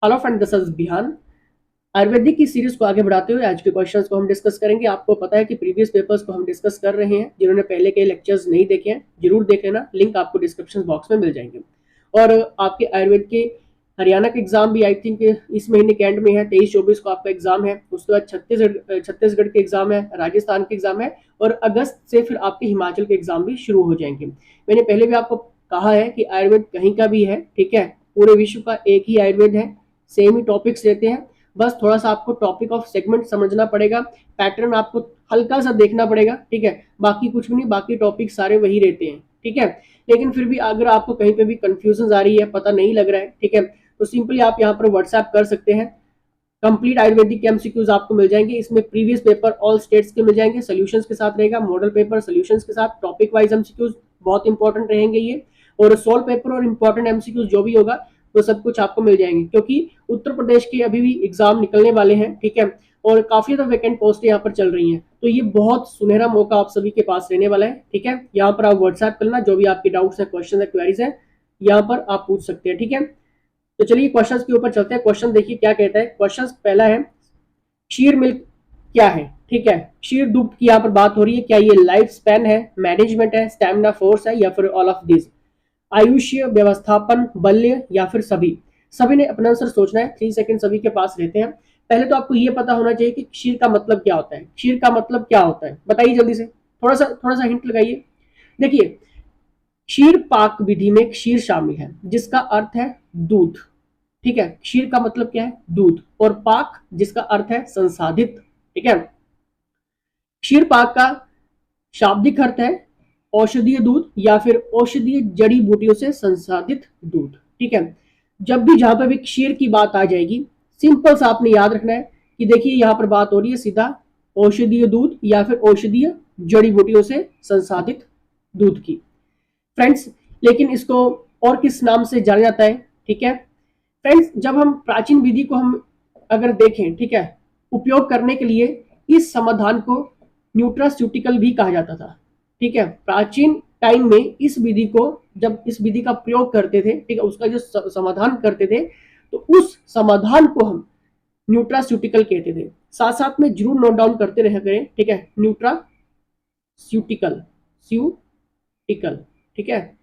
Hello friend, this is बिहान। आयुर्वेदिक की series को आगे बढ़ाते हुए आज के क्वेश्चंस को हम डिस्कस करेंगे। आपको पता है कि प्रीवियस पेपर्स को हम डिस्कस कर रहे हैं। जिन्होंने पहले के लेक्चर्स नहीं देखे हैं जरूर देख लेना, लिंक आपको डिस्क्रिप्शन बॉक्स में मिल जाएंगे। और आपके आयुर्वेद के हरियाणा का एग्जाम भी आई थिंक इस महीने के एंड में है, 23-24 को आपका एग्जाम है। उसके बाद छत्तीसगढ़ के एग्जाम है, राजस्थान के एग्जाम है, और अगस्त से फिर आपके हिमाचल के एग्जाम भी शुरू हो जाएंगे। मैंने पहले भी आपको कहा है कि आयुर्वेद कहीं का भी है, ठीक है, पूरे विश्व का एक ही आयुर्वेद है, सेम ही टॉपिक्स रहते हैं। बस थोड़ा सा आपको टॉपिक ऑफ सेगमेंट समझना पड़ेगा, पैटर्न आपको हल्का सा देखना पड़ेगा, ठीक है। बाकी कुछ भी नहीं, बाकी टॉपिक सारे वही रहते हैं, ठीक है। लेकिन फिर भी अगर आपको कहीं पे भी कंफ्यूजन आ रही है, पता नहीं लग रहा है, ठीक है, तो सिंपली आप यहाँ पर व्हाट्सएप कर सकते हैं। कंप्लीट आयुर्वेदिक के एमसीक्यूज आपको मिल जाएंगे। इसमें प्रीवियस पेपर ऑल स्टेट्स के मिल जाएंगे, सोल्यूशंस के साथ रहेगा, मॉडल पेपर सोल्यूशंस के साथ, टॉपिक वाइज एमसीक्यूज बहुत इंपॉर्टेंट रहेंगे ये, और सोल्व पेपर और इंपॉर्टेंट एमसीक्यूज जो भी होगा वो सब कुछ आपको मिल जाएंगे। क्योंकि उत्तर प्रदेश के अभी भी एग्जाम निकलने वाले हैं, ठीक है, और काफी ज्यादा वैकेंट पोस्ट यहाँ पर चल रही हैं, तो ये बहुत सुनहरा मौका आप सभी के पास रहने वाला है, ठीक है। यहाँ पर आप व्हाट्सएप करना, जो भी आपके डाउट्स है, क्वेश्चन है, क्वेरीज है, यहाँ पर आप पूछ सकते हैं, ठीक है। तो चलिए क्वेश्चंस के ऊपर चलते हैं। क्वेश्चन देखिए क्या कहता है। क्वेश्चन पहला है, क्षीर मिल्क क्या है, ठीक है। क्षीर दुग्ध की यहाँ पर बात हो रही है। क्या ये लाइफ स्पैन है, मैनेजमेंट है, स्टैमिना फोर्स है, या फिर ऑल ऑफ दिस। आयुष्य, व्यवस्थापन, बल्य, या फिर सभी। सभी ने अपना आंसर सोचना है, 3 सेकंड सभी के पास रहते हैं। पहले तो आपको ये पता होना चाहिए कि क्षीर का मतलब क्या होता है। क्षीर का मतलब क्या होता है बताइए जल्दी से, थोड़ा सा हिंट लगाइए। देखिए, क्षीर पाक विधि में क्षीर शामिल है, जिसका अर्थ है दूध, ठीक है। क्षीर का मतलब क्या है, दूध, और पाक जिसका अर्थ है संसाधित, ठीक है। क्षीर पाक का शाब्दिक अर्थ है औषधीय दूध या फिर औषधीय जड़ी बूटियों से संसाधित दूध, ठीक है। जब भी जहां पर भी क्षीर की बात आ जाएगी, सिंपल सा आपने याद रखना है कि देखिए यहां पर बात हो रही है सीधा औषधीय दूध या फिर औषधीय जड़ी बूटियों से संसाधित दूध की, फ्रेंड्स। लेकिन इसको और किस नाम से जाना जाता है, ठीक है फ्रेंड्स। जब हम प्राचीन विधि को हम अगर देखें, ठीक है, उपयोग करने के लिए इस समाधान को न्यूट्रास्यूटिकल भी कहा जाता था, ठीक है। प्राचीन टाइम में इस विधि को, जब इस विधि का प्रयोग करते थे, ठीक है, उसका जो समाधान करते थे, तो उस समाधान को हम न्यूट्रास्यूटिकल कहते थे। साथ साथ में जरूर नोट डाउन करते रह करें, ठीक है, न्यूट्रास्यूटिकल, स्यूटिकल, ठीक है।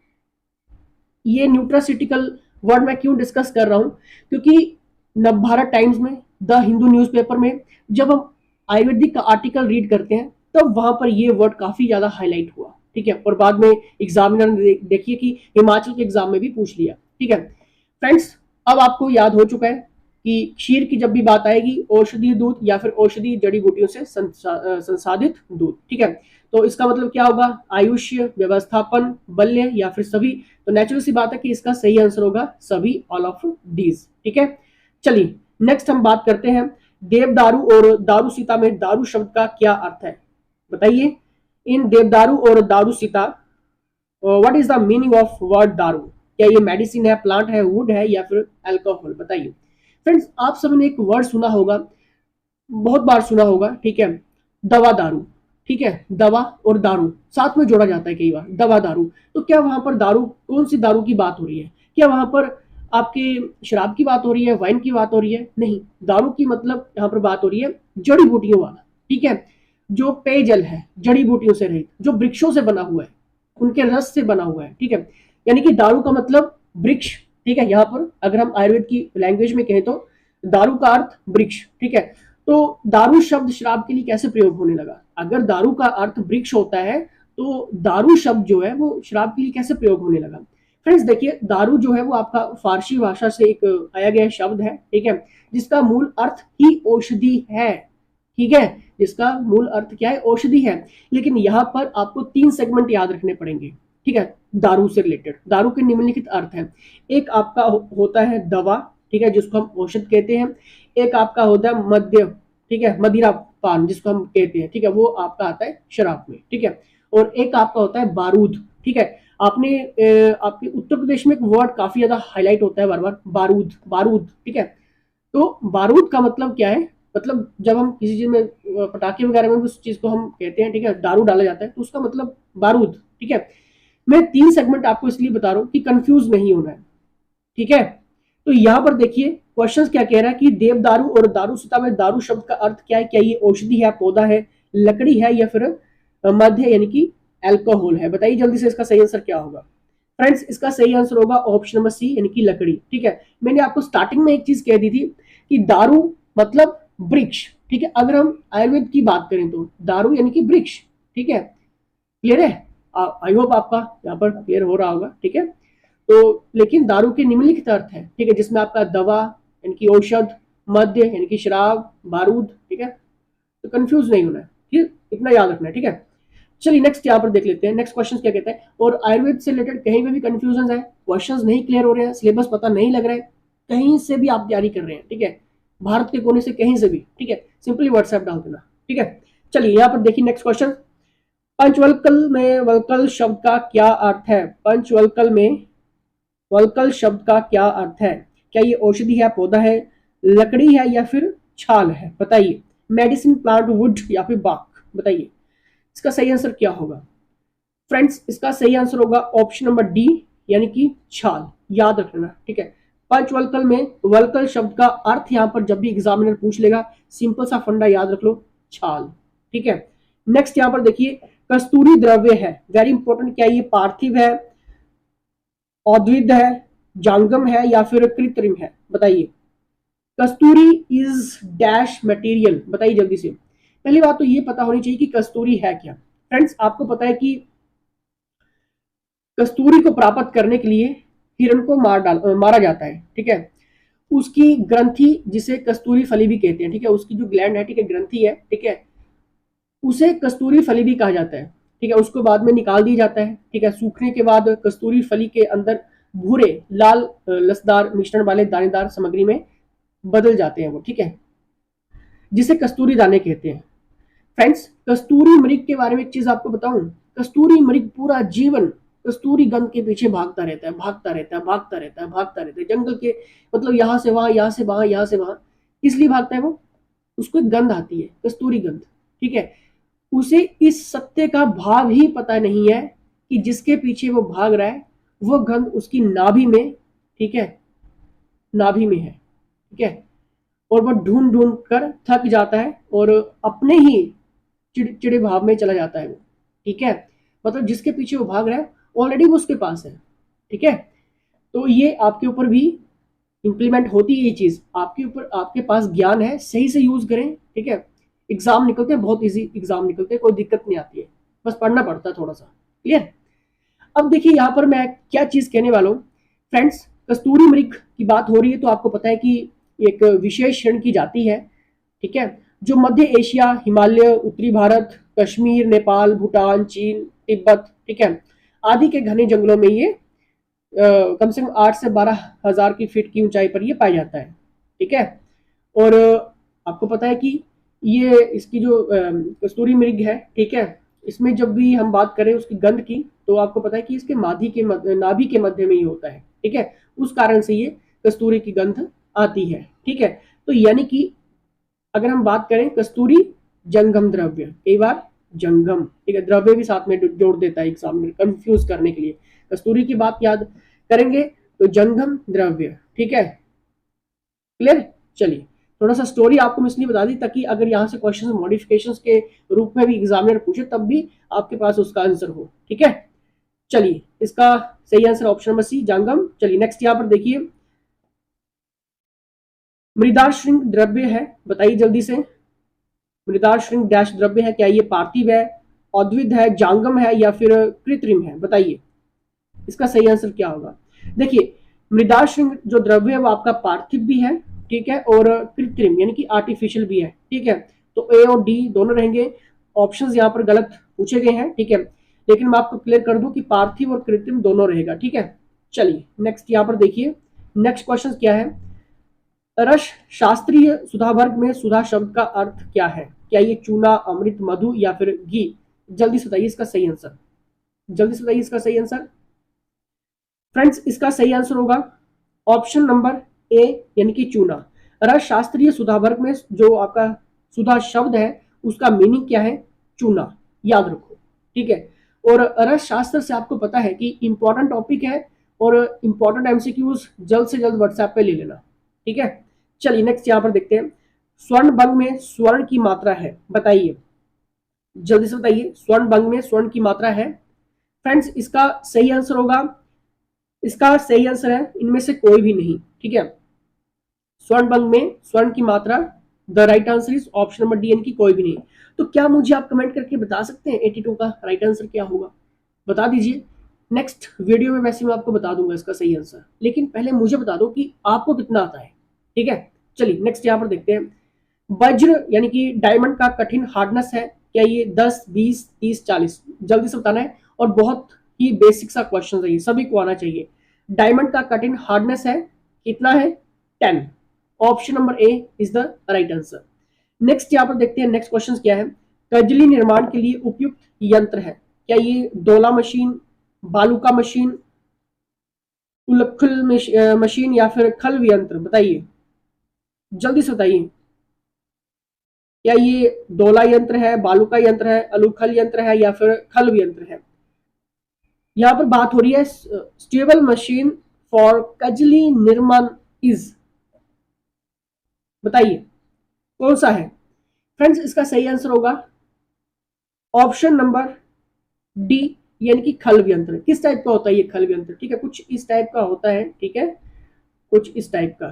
ये न्यूट्रास्यूटिकल वर्ड मैं क्यों डिस्कस कर रहा हूं, क्योंकि नवभारत टाइम्स में, द हिंदू न्यूज़पेपर में जब हम आयुर्वेदिक का आर्टिकल रीड करते हैं, तब वहां पर ये वर्ड काफी ज्यादा हाईलाइट हुआ, ठीक है। और बाद में एग्जामिनर ने देखिए कि हिमाचल के एग्जाम में भी पूछ लिया, ठीक है फ्रेंड्स। अब आपको याद हो चुका है कि क्षीर की जब भी बात आएगी, औषधीय दूध या फिर औषधीय जड़ी बूटियों से संसाधित दूध, ठीक है। तो इसका मतलब क्या होगा, आयुष्य, व्यवस्थापन, बल्य, या फिर सभी। तो नेचुरल सी बात है कि इसका सही आंसर होगा सभी, ऑल ऑफ दीज, ठीक है। चलिए नेक्स्ट हम बात करते हैं, देवदारू और दारू सीता में दारू शब्द का क्या अर्थ है बताइए। इन देवदारू और दारू Sita, what is the meaning of word दारू। क्या ये मेडिसिन है, प्लांट है, वुड है, या फिर अल्कोहल, बताइए। फ्रेंड्स, आप सबने एक वर्ड सुना होगा, बहुत बार सुना होगा, ठीक है, दवा दारू, ठीक है। दवा और दारू साथ में जोड़ा जाता है कई बार, दवा दारू। तो क्या वहां पर दारू, कौन सी दारू की बात हो रही है, क्या वहां पर आपके शराब की बात हो रही है, वाइन की बात हो रही है, नहीं। दारू की मतलब यहाँ पर बात हो रही है जड़ी बूटियों वाला, ठीक है, जो पेयजल है, जड़ी बूटियों से रहित, जो वृक्षों से बना हुआ है, उनके रस से बना हुआ है, ठीक है। यानी कि दारू का मतलब वृक्ष, ठीक है। यहाँ पर अगर हम आयुर्वेद की लैंग्वेज में कहें तो दारू का अर्थ वृक्ष, ठीक है। तो दारू शब्द शराब के लिए कैसे प्रयोग होने लगा, अगर दारू का अर्थ वृक्ष होता है, तो दारू शब्द जो है वो शराब के लिए कैसे प्रयोग होने लगा। फ्रेंड्स देखिए, दारू जो है वो आपका फारसी भाषा से एक आया गया शब्द है, ठीक है, जिसका मूल अर्थ ही औषधि है, ठीक है। जिसका मूल अर्थ क्या है, औषधि है। लेकिन यहाँ पर आपको 3 सेगमेंट याद रखने पड़ेंगे, ठीक है, दारू से रिलेटेड। दारू के निम्नलिखित अर्थ है, एक आपका होता है दवा, ठीक है, जिसको हम औषध कहते हैं। एक आपका होता है मद्य, ठीक है, मदिरा पान जिसको हम कहते हैं, ठीक है, वो आपका आता है शराब में, ठीक है। और एक आपका होता है बारूद, ठीक है। आपने आपके उत्तर प्रदेश में एक वर्ड काफी ज्यादा हाईलाइट होता है बार बार, बारूद, बारूद, ठीक है। तो बारूद का मतलब क्या है, मतलब जब हम किसी चीज में पटाखे वगैरह में उस चीज को हम कहते हैं, ठीक है, दारू डाला जाता है, तो उसका मतलब बारूद, ठीक है। मैं 3 सेगमेंट आपको इसलिए बता रहा हूं कि कंफ्यूज नहीं होना है, ठीक है। तो यहां पर देखिए, क्वेश्चन क्या कह रहा है कि देवदारू और दारूसुता में दारू शब्द का अर्थ क्या है? क्या ये औषधि है, पौधा है, लकड़ी है, या फिर मद्य है यानी कि एल्कोहल है? बताइए जल्दी से इसका सही आंसर क्या होगा। फ्रेंड्स इसका सही आंसर होगा ऑप्शन नंबर सी यानी कि लकड़ी। ठीक है, मैंने आपको स्टार्टिंग में एक चीज कह दी थी कि दारू मतलब वृक्ष। ठीक है, अगर हम आयुर्वेद की बात करें तो दारू यानी कि वृक्ष। ठीक है, क्लियर है? आई होप आपका यहाँ पर क्लियर हो रहा होगा। ठीक है, तो लेकिन दारू के निम्नलिखित अर्थ है। ठीक है, जिसमें आपका दवा यानी कि औषध, मद्य यानी कि शराब, बारूद। ठीक है, तो कंफ्यूज नहीं होना है। ठीक, इतना याद रखना है। ठीक है, चलिए नेक्स्ट यहाँ पर देख लेते हैं। नेक्स्ट क्वेश्चन क्या कहता है? और आयुर्वेद से रिलेटेड कहीं पे भी कंफ्यूजन है, क्वेश्चंस नहीं क्लियर हो रहे हैं, सिलेबस पता नहीं लग रहा है, कहीं से भी आप तैयारी कर रहे हैं, ठीक है, भारत के कोने से कहीं से भी, ठीक है, सिंपली व्हाट्सएप डाल देना। ठीक है, चलिए यहाँ पर देखिए नेक्स्ट क्वेश्चन। पंचवल्कल में वल्कल शब्द का क्या अर्थ है? पंचवल्कल में वल्कल शब्द का क्या अर्थ है? क्या ये औषधि है, पौधा है, लकड़ी है, या फिर छाल है? बताइए। मेडिसिन, प्लांट, वुड, या फिर बाक? बताइए इसका सही आंसर क्या होगा। फ्रेंड्स इसका सही आंसर होगा ऑप्शन नंबर डी यानी कि छाल। याद रखना। ठीक है, पंचवल्कल में वल्कल शब्द का अर्थ यहां पर जब भी एग्जामिनर पूछ लेगा, सिंपल सा फंडा याद रख लो, छाल। ठीक है, नेक्स्ट यहां पर देखिए, कस्तूरी द्रव्य है, वेरी इंपॉर्टेंट। क्या ये पार्थिव है, औद्विद है, जांगम है, या फिर कृत्रिम है? बताइए। कस्तूरी इज डैश मटेरियल? बताइए जल्दी से। पहली बात तो ये पता होनी चाहिए कि कस्तूरी है क्या। फ्रेंड्स आपको पता है कि कस्तूरी को प्राप्त करने के लिए हिरण को मारा जाता है। ठीक है, उसकी ग्रंथि जिसे कस्तूरी फली भी कहते हैं, ठीक है, उसकी जो ग्लैंड है, ठीक है, ग्रंथि है, ठीक है, उसे कस्तूरी फली भी कहा जाता है। ठीक है, उसको बाद में निकाल दिया जाता है। ठीक है, सूखने के बाद कस्तूरी फली के अंदर भूरे लाल लसदार मिश्रण वाले दानेदार सामग्री में बदल जाते हैं वो। ठीक है, जिसे कस्तूरी दाने कहते हैं। फ्रेंड्स कस्तूरी मृग के बारे में एक चीज आपको बताऊं, कस्तूरी मृग पूरा जीवन कस्तूरी गंध के पीछे भागता रहता है, भागता रहता है, भागता रहता है, भागता रहता है, जंगल के मतलब यहाँ से वहां, यहाँ से वहां, यहाँ से वहां। इसलिए भागता है वो, उसको एक गंध आती है, कस्तूरी गंध। ठीक है, उसे इस सत्य का भाव ही पता नहीं है कि जिसके पीछे वो भाग रहा है वो गंध उसकी नाभि में, ठीक है, नाभि में है। ठीक है, और वो ढूंढ ढूंढ कर थक जाता है और अपने ही चिड़चिड़े भाव में चला जाता है वो। ठीक है, मतलब जिसके पीछे वो भाग रहा है ऑलरेडी वो उसके पास है। ठीक है, तो ये आपके ऊपर भी इंप्लीमेंट होती है ये चीज, आपके ऊपर, आपके पास ज्ञान है, सही से यूज करें। ठीक है, एग्जाम निकलते हैं, बहुत इजी एग्जाम निकलते हैं, कोई दिक्कत नहीं आती है, बस पढ़ना पड़ता है थोड़ा सा। क्लियर? अब देखिए यहाँ पर मैं क्या चीज कहने वाला हूँ। फ्रेंड्स कस्तूरी मृग की बात हो रही है तो आपको पता है कि एक विशेष श्रेणी की जाति है। ठीक है, जो मध्य एशिया, हिमालय, उत्तरी भारत, कश्मीर, नेपाल, भूटान, चीन, तिब्बत, ठीक है, आदि के घने जंगलों में ये कम से कम 8 से 12,000 की फीट की ऊंचाई पर ये पाया जाता है। ठीक है, और आपको पता है कि ये इसकी जो कस्तूरी मृग है, ठीक है, इसमें जब भी हम बात करें उसकी गंध की तो आपको पता है कि इसके नाभि के मध्य में ही होता है। ठीक है, उस कारण से ये कस्तूरी की गंध आती है। ठीक है, तो यानी कि अगर हम बात करें कस्तूरी जंगम द्रव्य, कई बार जंगम, ठीक है, द्रव्य भी साथ में जोड़ देता है एग्जामिनर कंफ्यूज करने के लिए। कस्तूरी की बात याद करेंगे तो जंगम द्रव्य। ठीक है, क्लियर? चलिए थोड़ा सा स्टोरी आपको मैं इसलिए बता दी ताकि अगर यहाँ से क्वेश्चन मॉडिफिकेशन के रूप में भी एग्जामिनर पूछे तब भी आपके पास उसका आंसर हो। ठीक है, चलिए इसका सही आंसर ऑप्शन नंबर सी जंगम। चलिए नेक्स्ट यहाँ पर देखिए, मृदार श्रृंग द्रव्य है, बताइए जल्दी से। मृदार श्रृंग डैश द्रव्य है, क्या ये पार्थिव है, औद्विद है, जांगम है, या फिर कृत्रिम है? बताइए इसका सही आंसर क्या होगा। देखिए मृदार श्रृंग जो द्रव्य है वो आपका पार्थिव भी है, ठीक है, और कृत्रिम यानी कि आर्टिफिशियल भी है। ठीक है, तो ए और डी दोनों रहेंगे। ऑप्शंस यहाँ पर गलत पूछे गए हैं। ठीक है, लेकिन मैं आपको क्लियर कर दूं कि पार्थिव और कृत्रिम दोनों रहेगा। ठीक है, चलिए नेक्स्ट यहाँ पर देखिए, नेक्स्ट क्वेश्चन क्या है। रस शास्त्रीय सुधा वर्ग में सुधा शब्द का अर्थ क्या है? क्या ये चूना, अमृत, मधु, या फिर घी? जल्दी से बताइए इसका सही आंसर, जल्दी से बताइए इसका सही आंसर। फ्रेंड्स इसका सही आंसर होगा ऑप्शन नंबर ए यानी कि चूना। रस शास्त्रीय सुधा वर्ग में जो आपका सुधा शब्द है उसका मीनिंग क्या है? चूना। याद रखो। ठीक है, और रस शास्त्र से आपको पता है कि इंपॉर्टेंट टॉपिक है और इंपॉर्टेंट एमसीक्यूज जल्द से जल्द व्हाट्सएप पे ले लेना। ठीक है, चलिए नेक्स्ट यहाँ पर देखते हैं, स्वर्ण बंग में स्वर्ण की मात्रा है, बताइए जल्दी से बताइए, स्वर्ण बंग में स्वर्ण की मात्रा है। फ्रेंड्स इसका सही आंसर होगा, इसका सही आंसर है इनमें से कोई भी नहीं, ठीक है। स्वर्ण बंग में स्वर्ण की मात्रा, the right answer is option number D, की कोई भी नहीं। तो क्या मुझे आप कमेंट करके बता सकते हैं 82 का राइट आंसर क्या होगा, बता दीजिए। नेक्स्ट वीडियो में वैसे मैं आपको बता दूंगा इसका सही आंसर, लेकिन पहले मुझे बता दो कि आपको कितना आता है, ठीक है। चलिए नेक्स्ट यहाँ पर देखते हैं, वज्र यानी कि डायमंड का कठिन हार्डनेस है, क्या ये 10, 20, 30, 40, जल्दी से बताना है। और बहुत ही बेसिक सा क्वेश्चन है, ये सभी को आना चाहिए। डायमंड का कठिन हार्डनेस है कितना है, 10। Option number A is the right answer. Next यहाँ पर देखते हैं, नेक्स्ट क्वेश्चन क्या है, कजली निर्माण के लिए उपयुक्त यंत्र है, क्या ये डोला मशीन, बालूका मशीन, उलखल मशीन या फिर खल्व यंत्र, बताइए जल्दी से बताइए। क्या ये डोला यंत्र है, बालूका यंत्र है, अलूखल यंत्र है या फिर खल्व यंत्र है। यहाँ पर बात हो रही है स्टेबल मशीन फॉर कजली निर्माण इज, बताइए कौन सा है। फ्रेंड्स इसका सही आंसर होगा ऑप्शन नंबर डी, यानी कि खल्व यंत्र। किस टाइप का होता है ये खल्व यंत्र, ठीक है, कुछ इस टाइप का होता है, ठीक है, कुछ इस टाइप का,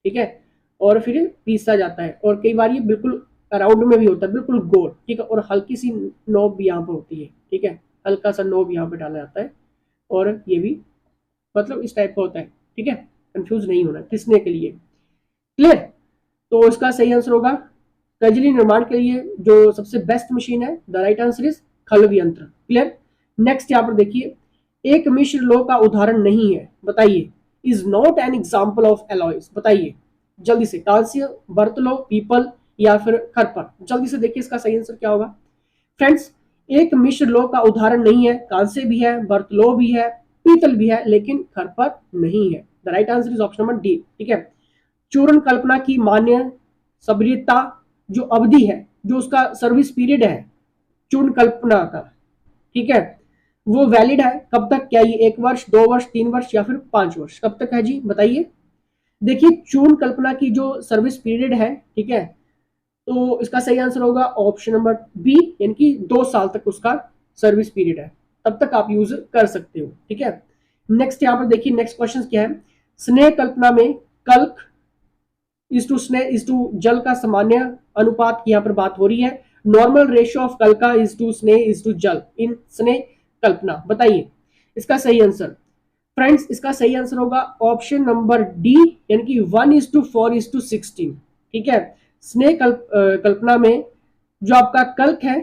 ठीक है, और फिर पीसा जाता है, और कई बार ये बिल्कुल अराउंड में भी होता है, बिल्कुल गोल, ठीक है, और हल्की सी नोब भी यहाँ पर होती है, ठीक है, हल्का सा नोब यहाँ पे डाला जाता है, और ये भी मतलब इस टाइप का होता है, ठीक है, कंफ्यूज नहीं होना किसने के लिए, क्लियर। तो इसका सही आंसर होगा कजली निर्माण के लिए जो सबसे बेस्ट मशीन है, द राइट आंसर इज खल्व यंत्र, क्लियर। नेक्स्ट यहाँ पर देखिए, एक मिश्र लोह का उदाहरण नहीं है, बताइए, is not an example of alloys, बताइए जल्दी से, कांस्य, बर्तलो, पीपल या फिर खरपर, जल्दी से देखिए इसका सही आंसर क्या होगा। फ्रेंड्स एक मिश्र लोह का उदाहरण नहीं है, कांस्य भी है, बर्तलो भी है, पीतल भी है, लेकिन खरपर नहीं है, the right answer is option number D, ठीक है। चूर्ण कल्पना की मान्य सबरीता जो अवधि है, जो उसका सर्विस पीरियड है चूर्ण कल्पना का, ठीक है, वो वैलिड है कब तक, क्या ये 1 वर्ष, 2 वर्ष, 3 वर्ष या फिर 5 वर्ष, कब तक है जी, बताइए। देखिए चूर्ण कल्पना की जो सर्विस पीरियड है, ठीक है, तो इसका सही आंसर होगा ऑप्शन नंबर बी, यानी कि 2 साल तक उसका सर्विस पीरियड है, तब तक आप यूज कर सकते हो, ठीक है। नेक्स्ट यहाँ पर देखिए, नेक्स्ट क्वेश्चन क्या है, स्नेह कल्पना में कल्क इज टू स्नेह इज टू जल का सामान्य अनुपात की यहाँ पर बात हो रही है, नॉर्मल रेशियो ऑफ कल्का इज टू स्नेह इज टू जल इन स्नेह कल्पना, बताइए इसका सही आंसर। फ्रेंड्स इसका सही आंसर होगा ऑप्शन नंबर डी, यानी कि 1:4:16, ठीक है। स्नेह कल्पना में जो आपका कल्क है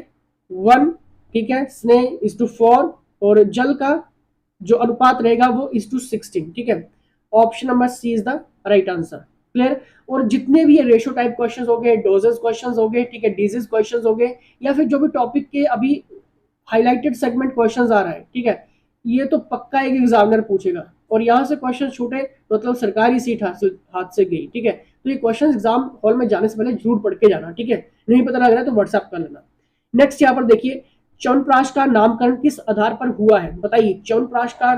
1, ठीक है, स्नेह इज टू 4, और जल का जो अनुपात रहेगा वो इज टू 16, ठीक है। Option number C is the right answer, clear. और जितने भी ये रेशियो टाइप क्वेश्चंस हो गए, डोजेस क्वेश्चंस हो गए, ठीक है, डिजीज क्वेश्चंस हो गए, या फिर जो भी टॉपिक के अभी हाईलाइटेड सेगमेंट क्वेश्चंस आ रहा है, ठीक है, ये तो पक्का एक एग्जामिनर पूछेगा, और यहाँ से क्वेश्चन छूटे मतलब सरकारी सीट हाथ से गई, ठीक है। तो ये क्वेश्चन एग्जाम हॉल में जाने से पहले जरूर पढ़ के जाना, ठीक है, नहीं पता लग रहा है तो व्हाट्सएप कर लेना। नेक्स्ट यहाँ पर देखिए, च्यवनप्राश का नामकरण किस आधार पर हुआ है, बताइए च्यवनप्राश का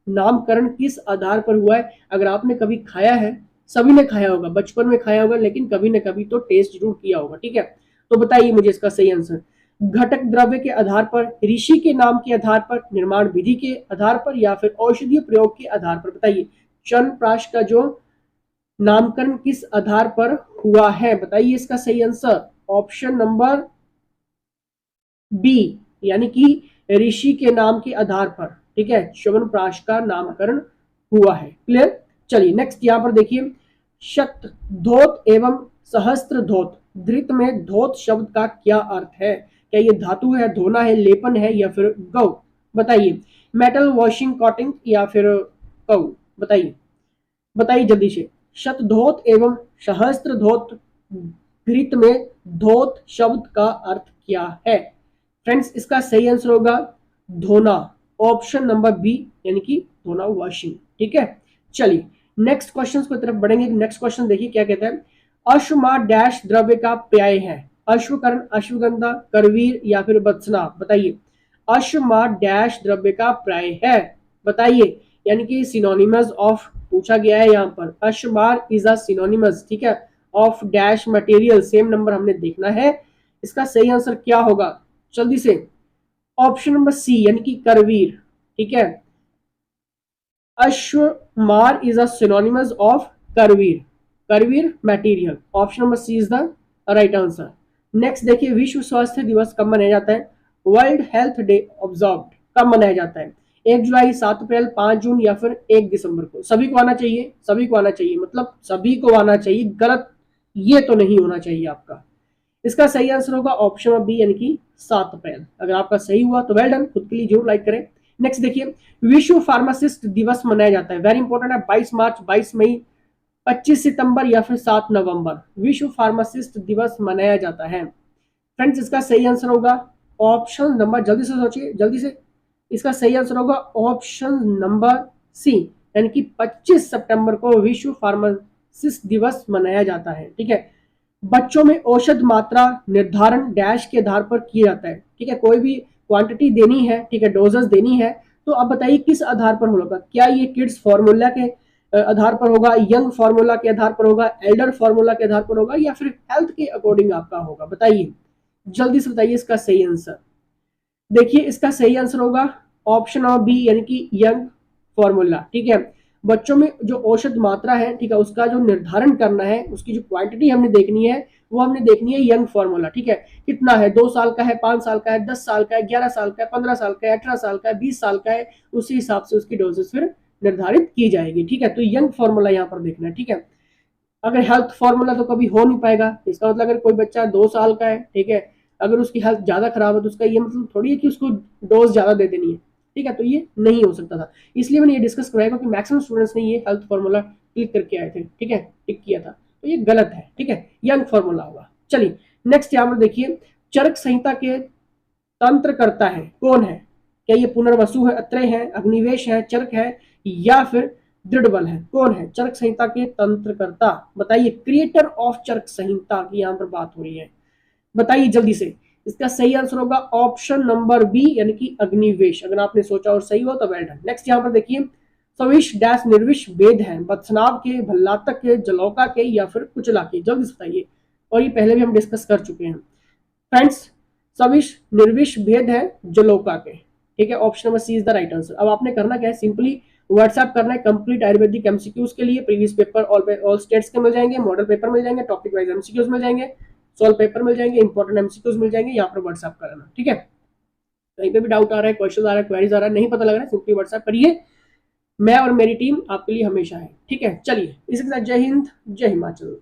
नामकरण किस आधार पर हुआ है। अगर आपने कभी खाया है, सभी ने खाया होगा, बचपन में खाया होगा, लेकिन कभी न कभी तो टेस्ट जरूर किया होगा, ठीक है। तो बताइए मुझे इसका सही आंसर, घटक द्रव्य के आधार पर, ऋषि के नाम के आधार पर, निर्माण विधि के आधार पर या फिर औषधीय प्रयोग के आधार पर, बताइए च्यवनप्राश का जो नामकरण किस आधार पर हुआ है, बताइए इसका सही आंसर। ऑप्शन नंबर बी, यानी कि ऋषि के नाम के आधार पर, ठीक है, च्यवनप्राश का नामकरण हुआ है, क्लियर। चलिए नेक्स्ट यहाँ पर देखिए, शतधोत एवं सहस्त्रधोत, धृत में धोत शब्द का क्या अर्थ है, क्या ये धातु है, धोना है, लेपन है या फिर गौ, बताइए मेटल वॉशिंग कॉटिंग या फिर गौ, बताइए बताइए जल्दी से। शतधोत एवं सहस्त्रधोत, घृत में धोत शब्द का अर्थ क्या है। फ्रेंड्स इसका सही आंसर होगा धोना, ऑप्शन नंबर बी, यानी कि धोना वॉशिंग, ठीक है। चलिए नेक्स्ट क्वेश्चन की तरफ बढ़ेंगे। नेक्स्ट क्वेश्चन देखिए क्या कहता है, अश्वमा डैश द्रव्य का पर्याय है, अश्वकर्ण, अश्वगंधा, करवीर या फिर बत्सना, बताइए अश्वमा डैश द्रव्य का पर्याय है, बताइए, यानी कि सिनोनिमस ऑफ पूछा गया है यहाँ पर। अशबार इज अ सिनोनिमस, ठीक है, of dash material, same number हमने देखना है। इसका सही आंसर क्या होगा जल्दी से, ऑप्शन नंबर सी यानी कि करवीर, ठीक है। अश्वमार इज अ सिनोनिमस ऑफ करवीर, करवीर material, option number C is the right answer. Next देखिए, विश्व स्वास्थ्य दिवस कब मनाया जाता है? वर्ल्ड हेल्थ डे ऑब्जर्व्ड कब मनाया जाता है? 1 जुलाई, 7 अप्रैल, 5 जून या फिर 1 दिसंबर को? सभी को आना चाहिए, सभी को आना चाहिए, मतलब सभी को आना चाहिए, गलत ये तो नहीं होना चाहिए आपका। इसका सही आंसर होगा ऑप्शन बी यानी कि 7 अप्रैल। अगर आपका सही हुआ तो वेल डन, खुद के लिए जरूर लाइक करें। नेक्स्ट देखिए, विश्व फार्मासिस्ट दिवस मनाया जाता है, वेरी इंपॉर्टेंट है, 22 मार्च, 22 मई, 25 सितंबर या फिर 7 नवंबर? विश्व फार्मासिस्ट दिवस मनाया जाता है फ्रेंड्स। इसका सही आंसर होगा ऑप्शन नंबर, जल्दी से सोचिए जल्दी से, इसका सही आंसर होगा ऑप्शन नंबर सी यानी कि 25 सितंबर को विश्व फार्मासिस्ट दिवस मनाया जाता है, ठीक है। बच्चों में औषध मात्रा निर्धारण डैश के आधार पर किया जाता है, ठीक है, कोई भी क्वांटिटी देनी है, ठीक है, डोजेस देनी है, तो अब बताइए किस आधार पर होगा? क्या ये किड्स फार्मूला के आधार पर होगा, यंग फार्मूला के आधार पर होगा, एल्डर फार्मूला के आधार पर होगा, या फिर हेल्थ के अकॉर्डिंग आपका होगा? बताइए जल्दी से बताइए इसका सही आंसर। देखिए इसका सही आंसर होगा ऑप्शन ऑफ बी यानी कि यंग फॉर्मूला, ठीक है। बच्चों में जो औषध मात्रा है, ठीक है, उसका जो निर्धारण करना है, उसकी जो क्वांटिटी हमने देखनी है, वो हमने देखनी है यंग फॉर्मूला, ठीक है। कितना है, 2 साल का है, 5 साल का है, 10 साल का है, 11 साल का है, 15 साल का है, 18 साल का है, 20 साल का है, उसी हिसाब से उसकी डोजेस फिर निर्धारित की जाएगी, ठीक है। तो यंग फॉर्मूला यहाँ पर देखना है, ठीक है। अगर हेल्थ फॉर्मूला तो कभी हो नहीं पाएगा, इसका मतलब अगर कोई बच्चा 2 साल का है, ठीक है, अगर उसकी हेल्थ ज्यादा खराब है तो उसका ये मतलब थोड़ी है कि उसको डोज ज्यादा दे देनी है, ठीक है, तो ये नहीं हो सकता था। इसलिए मैंने ये डिस्कस कराया क्योंकि मैक्सिमम स्टूडेंट्स ने ये हेल्थ फॉर्मूला क्लिक करके आए थे, ठीक है, टिक किया था, तो ये गलत है, ठीक है, यंग फॉर्मूला होगा। चलिए नेक्स्ट यहाँ पर देखिए, चरक संहिता के तंत्रकर्ता है कौन है? क्या ये पुनर्वसु है, अत्रेय है, अग्निवेश है, चरक है, या फिर दृढ़बल है? कौन है चरक संहिता के तंत्रकर्ता? बताइए, क्रिएटर ऑफ चरक संहिता की यहाँ पर बात हो रही है, बताइए जल्दी से। इसका सही आंसर होगा ऑप्शन नंबर बी यानी कि अग्निवेश। अगर आपने सोचा और सही हो तो वेल डन। नेक्स्ट यहाँ पर देखिए, सविश डैश निर्विश वेद है, बत्सनाव के, भल्लातक के, जलौका के, या फिर कुचला के? जल्दी से बताइए, और ये पहले भी हम डिस्कस कर चुके हैं फ्रेंड्स। सविश निर्विश भेद है जलौका के, ठीक है, option number C is the right answer. अब आपने करना क्या है, सिंपली व्हाट्सएप करना है कंप्लीट आयुर्वेदिक एमसीक्यूज के लिए। प्रीवियस पेपर ऑल स्टेट्स के मिल जाएंगे, मॉडल पेपर मिल जाएंगे, टॉपिक वाइज एमसीक्यूज मिल जाएंगे, सॉल्व पेपर मिल जाएंगे, इंपॉर्टेंट एमसीक्यूज मिल जाएंगे, यहाँ पर व्हाट्सएप करना, ठीक है। कहीं पे भी डाउट आ रहा है, क्वेश्चन आ रहा है, क्वेरीज आ रहा है, नहीं पता लग रहा है, सिंपली व्हाट्सएप करिए, मैं और मेरी टीम आपके लिए हमेशा है, ठीक है। चलिए इसके साथ जय हिंद, जय हिमाचल।